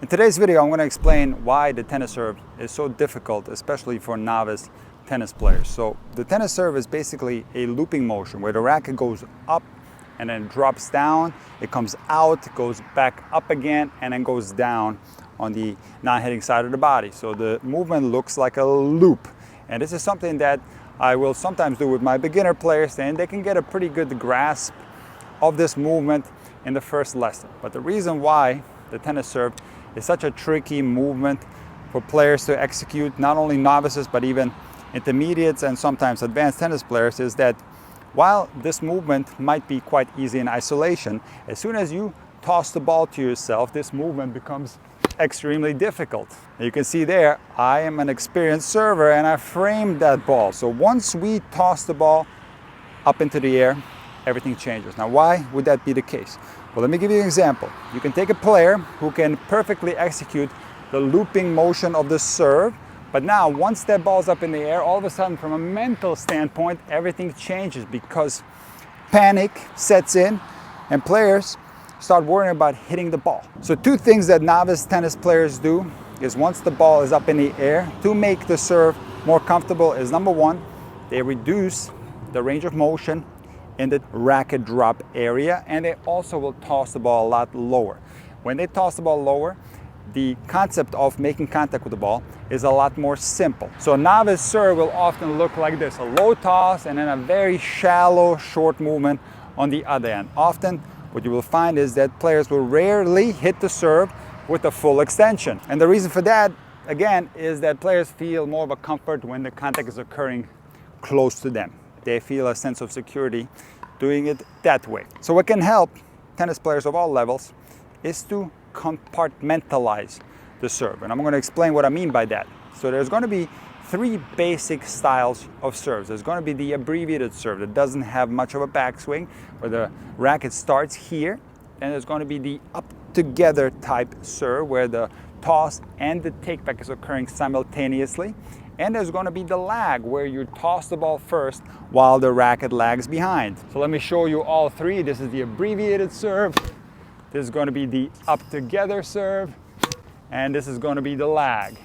In today's video, I'm going to explain why the tennis serve is so difficult, especially for novice tennis players. So the tennis serve is basically a looping motion where the racket goes up and then drops down, it comes out, goes back up again, and then goes down on the non-hitting side of the body. So the movement looks like a loop. And this is something that I will sometimes do with my beginner players, and they can get a pretty good grasp of this movement in the first lesson. But the reason why the tennis serve is such a tricky movement for players to execute, not only novices but even intermediates and sometimes advanced tennis players, is that while this movement might be quite easy in isolation, as soon as you toss the ball to yourself, this movement becomes extremely difficult. You can see there, I am an experienced server and I framed that ball. So once we toss the ball up into the air, everything changes. Now, why would that be the case? Well, let me give you an example. You can take a player who can perfectly execute the looping motion of the serve, but now once that ball's up in the air, all of a sudden from a mental standpoint, everything changes because panic sets in and players start worrying about hitting the ball. So two things that novice tennis players do is once the ball is up in the air, to make the serve more comfortable, is number one, they reduce the range of motion in the racket drop area, and they also will toss the ball a lot lower. When they toss the ball lower, the concept of making contact with the ball is a lot more simple. So a novice serve will often look like this, a low toss and then a very shallow short movement on the other end. Often what you will find is that players will rarely hit the serve with a full extension. And the reason for that, again, is that players feel more of a comfort when the contact is occurring close to them. They feel a sense of security doing it that way. So what can help tennis players of all levels is to compartmentalize the serve. And I'm going to explain what I mean by that. So there's going to be three basic styles of serves. There's going to be the abbreviated serve that doesn't have much of a backswing, where the racket starts here. And there's going to be the up together type serve, where the toss and the take back is occurring simultaneously. And there's going to be the lag, where you toss the ball first while the racket lags behind. So let me show you all three. This is the abbreviated serve. This is going to be the up together serve. And this is going to be the lag.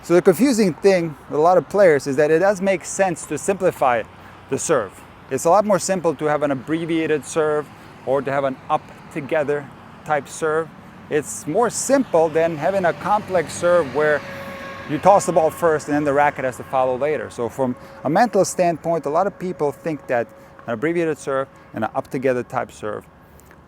So the confusing thing with a lot of players is that it does make sense to simplify the serve. It's a lot more simple to have an abbreviated serve or to have an up together type serve. It's more simple than having a complex serve where you toss the ball first and then the racket has to follow later. So from a mental standpoint, a lot of people think that an abbreviated serve and an up together type serve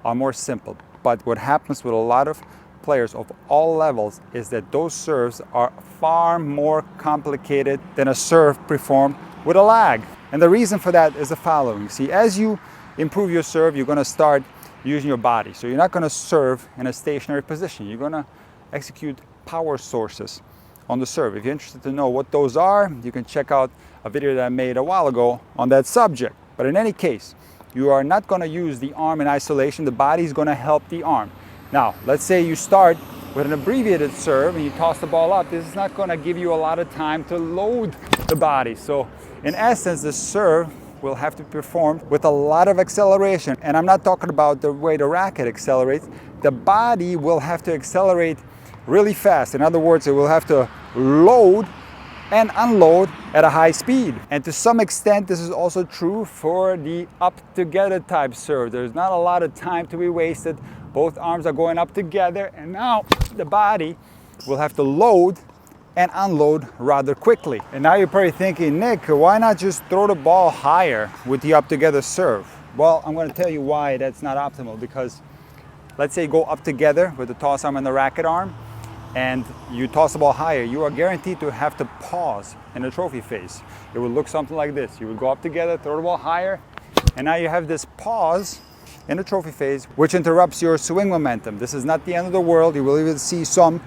are more simple. But what happens with a lot of players of all levels is that those serves are far more complicated than a serve performed with a lag. And the reason for that is the following. See, as you improve your serve, you're going to start using your body. So you're not going to serve in a stationary position. You're going to execute power sources on the serve. If you're interested to know what those are, you can check out a video that I made a while ago on that subject. But in any case, you are not going to use the arm in isolation. The body is going to help the arm. Now, let's say you start with an abbreviated serve and you toss the ball up. This is not going to give you a lot of time to load the body. So in essence, the serve will have to perform with a lot of acceleration. And I'm not talking about the way the racket accelerates. The body will have to accelerate really fast. In other words, it will have to load and unload at a high speed. And to some extent, this is also true for the up together type serve. There's not a lot of time to be wasted. Both arms are going up together, and now the body will have to load and unload rather quickly. And now you're probably thinking, Nick, why not just throw the ball higher with the up together serve? Well, I'm going to tell you why that's not optimal, because let's say you go up together with the toss arm and the racket arm, and you toss the ball higher, you are guaranteed to have to pause in the trophy phase. It will look something like this. You would go up together, throw the ball higher, and now you have this pause in the trophy phase, which interrupts your swing momentum. This is not the end of the world. You will even see some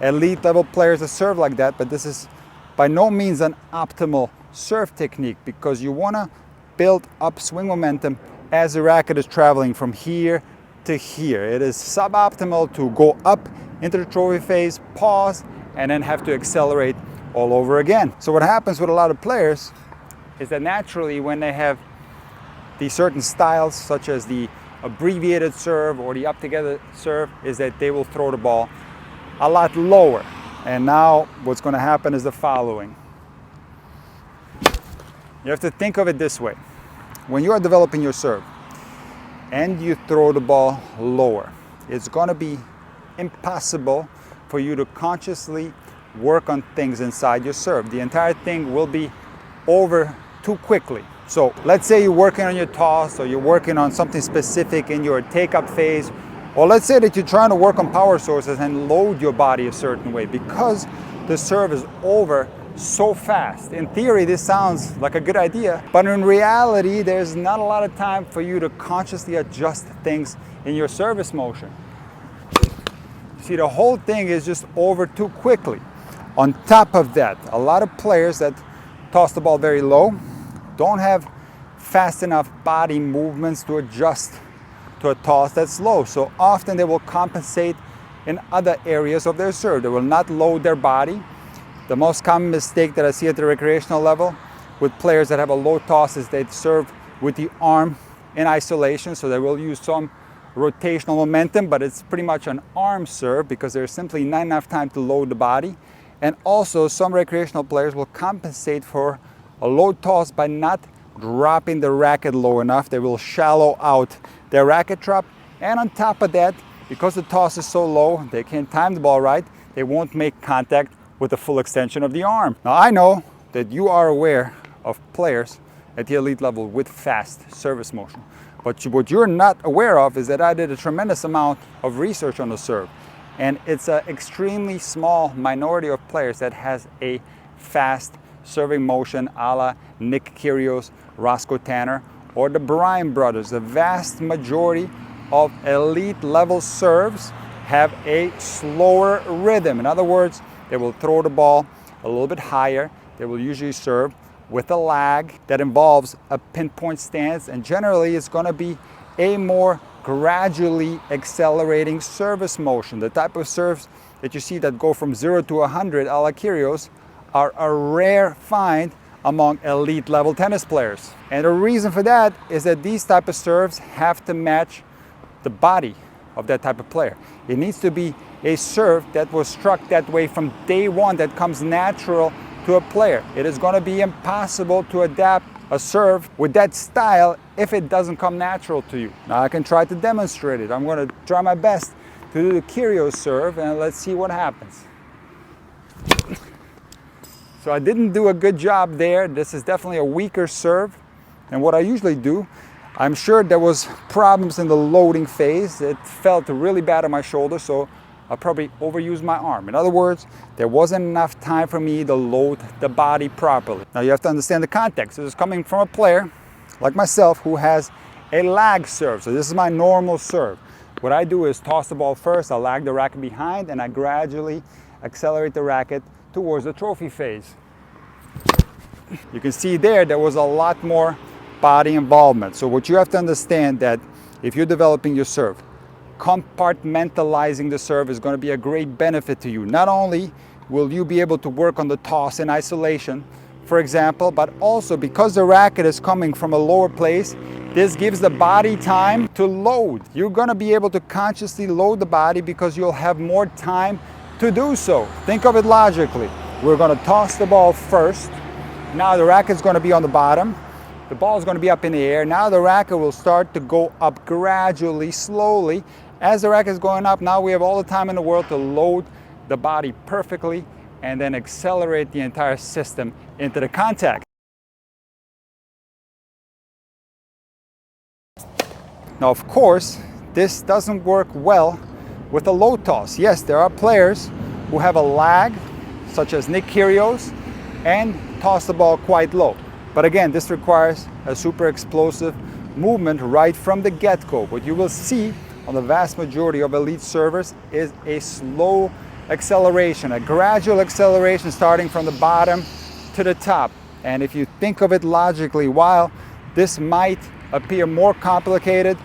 elite level players that serve like that, but this is by no means an optimal serve technique, because you want to build up swing momentum as the racket is traveling from here to here. It is suboptimal to go up into the trophy phase, pause, and then have to accelerate all over again. So what happens with a lot of players is that naturally when they have these certain styles, such as the abbreviated serve or the up together serve is that they will throw the ball a lot lower. And now what's going to happen is the following. You have to think of it this way. When you are developing your serve and you throw the ball lower, it's going to be impossible for you to consciously work on things inside your serve. The entire thing will be over too quickly. So let's say you're working on your toss, or you're working on something specific in your take-up phase, or let's say that you're trying to work on power sources and load your body a certain way because the serve is over so fast. In theory, this sounds like a good idea, but in reality, there's not a lot of time for you to consciously adjust things in your service motion. See, the whole thing is just over too quickly. On top of that, a lot of players that toss the ball very low don't have fast enough body movements to adjust to a toss that's low. So often they will compensate in other areas of their serve. They will not load their body. The most common mistake that I see at the recreational level with players that have a low toss is they serve with the arm in isolation. So they will use some rotational momentum, but it's pretty much an arm serve because there's simply not enough time to load the body. And also some recreational players will compensate for a low toss by not dropping the racket low enough. They will shallow out their racket drop. And on top of that, because the toss is so low, they can't time the ball right, they won't make contact with the full extension of the arm. Now I know that you are aware of players at the elite level with fast service motion. But what you're not aware of is that I did a tremendous amount of research on the serve. And it's an extremely small minority of players that has a fast serving motion a la Nick Kyrgios, Roscoe Tanner, or the Bryan brothers. The vast majority of elite level serves have a slower rhythm. In other words, they will throw the ball a little bit higher. They will usually serve with a lag that involves a pinpoint stance, and generally it's going to be a more gradually accelerating service motion. The type of serves that you see that go from 0 to 100 a la Kyrgios are a rare find among elite level tennis players. And the reason for that is that these type of serves have to match the body of that type of player. It needs to be a serve that was struck that way from day one, that comes natural to a player. It is going to be impossible to adapt a serve with that style if it doesn't come natural to you. Now I can try to demonstrate it. I'm going to try my best to do the Kyrgios serve, and let's see what happens. So I didn't do a good job there. This is definitely a weaker serve. And what I usually do, I'm sure there was problems in the loading phase. It felt really bad on my shoulder, so I'll probably overuse my arm. In other words, there wasn't enough time for me to load the body properly. Now you have to understand the context. This is coming from a player like myself who has a lag serve. So this is my normal serve. What I do is toss the ball first, I lag the racket behind, and I gradually accelerate the racket towards the trophy phase. You can see there was a lot more body involvement. So what you have to understand that if you're developing your serve, compartmentalizing the serve is going to be a great benefit to you. Not only will you be able to work on the toss in isolation, for example, but also because the racket is coming from a lower place, this gives the body time to load. You're going to be able to consciously load the body because you'll have more time to do so. Think of it logically. We're going to toss the ball first. Now the racket's going to be on the bottom. The ball is going to be up in the air. Now the racket will start to go up gradually, slowly. As the racket is going up, now we have all the time in the world to load the body perfectly and then accelerate the entire system into the contact. Now, of course, this doesn't work well with a low toss. Yes, there are players who have a lag, such as Nick Kyrgios, and toss the ball quite low. But again, this requires a super explosive movement right from the get-go. What you will see on the vast majority of elite servers is a slow acceleration, a gradual acceleration starting from the bottom to the top. And if you think of it logically, while this might appear more complicated,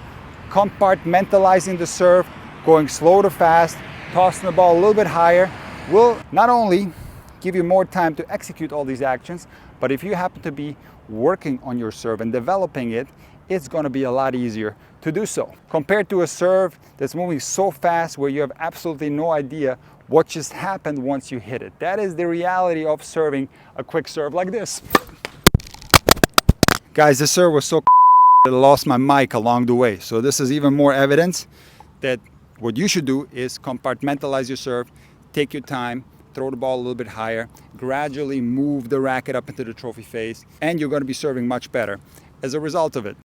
compartmentalizing the serve, going slow to fast, tossing the ball a little bit higher, will not only give you more time to execute all these actions, but if you happen to be working on your serve and developing it, it's going to be a lot easier to do so. Compared to a serve that's moving so fast where you have absolutely no idea what just happened once you hit it. That is the reality of serving a quick serve like this. Guys, this serve was so that I lost my mic along the way. So this is even more evidence that what you should do is compartmentalize your serve, take your time, throw the ball a little bit higher, gradually move the racket up into the trophy face, and you're going to be serving much better as a result of it.